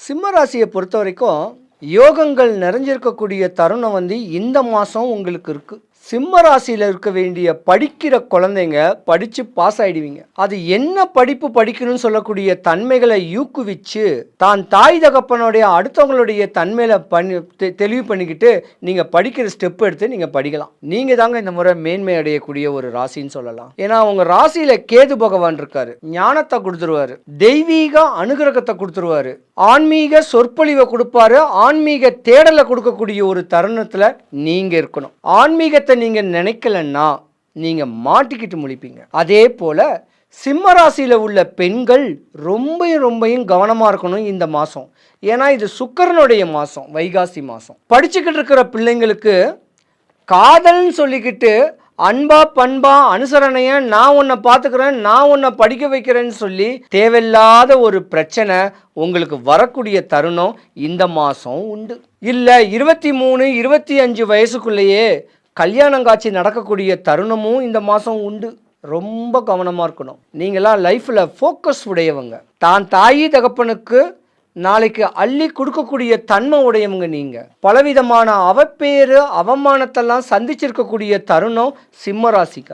சிம்ம ராசியை பொறுத்த வரைக்கும் யோகங்கள் நிறைஞ்சிருக்கக்கூடிய தருணம் இந்த மாதம் உங்களுக்கு இருக்குது. சிம்ம ராசியில் இருக்க வேண்டிய படிக்கிற குழந்தைங்க படித்து பாஸ் ஆகிடுவீங்க. அது என்ன படிப்பு படிக்கணும்னு சொல்லக்கூடிய தன்மைகளை ஊக்குவிச்சு தான் தாய் தகப்பனுடைய அடுத்தவங்களுடைய தன்மையில தெளிவு பண்ணிக்கிட்டு நீங்கள் படிக்கிற ஸ்டெப் எடுத்து நீங்கள் படிக்கலாம். நீங்கள் தாங்க இந்த முறை மேன்மை அடையக்கூடிய ஒரு ராசின்னு சொல்லலாம். ஏன்னா உங்கள் ராசியில் கேது பகவான் இருக்காரு, ஞானத்தை கொடுத்துருவாரு, தெய்வீக அனுகிரகத்தை கொடுத்துருவாரு, ஆன்மீக சொற்பொழிவை கொடுப்பாரு, ஆன்மீக தேடலை கொடுக்கக்கூடிய ஒரு தருணத்தில் நீங்கள் இருக்கணும். ஆன்மீகத்தை நீங்க நினைக்கலன்னா நீங்க மாட்டிக்கிட்டு முழிப்பீங்க. அதே போல சிம்ம ராசியில உள்ள பெண்கள் ரொம்பவும் கவனமா இருக்கணும் இந்த மாசம். ஏன்னா இது சுக்கிரனுடைய மாசம், வைகாசி மாசம். படிச்சுக்கிட்டு இருக்கிற பிள்ளைங்களுக்கு காதல்னு சொல்லிக்கிட்டு அன்பா பண்பா அனுசரணைய நான் உன்னை பார்த்துக்கிறேன், நான் உன்னை படிக்க வைக்கிறேன்னு சொல்லி தேவையில்லாத ஒரு பிரச்சனை உங்களுக்கு வரக்கூடிய தருணம் இந்த மாதம் உண்டு. இல்லை 23 25 வயசுக்குள்ளேயே கல்யாணங்காட்சி நடக்கக்கூடிய தருணமும் இந்த மாதம் உண்டு. ரொம்ப கவனமாக இருக்கணும். நீங்களாம் லைஃப்பில் ஃபோக்கஸ் உடையவங்க. தான் தாயி தகப்பனுக்கு நாளைக்கு அள்ளி கொடுக்கக்கூடிய தன்மை உடையவங்க. நீங்கள் பலவிதமான அவப்பேறு அவமானத்தெல்லாம் சந்திச்சிருக்கக்கூடிய தருணம் சிம்ம ராசிக்கார்.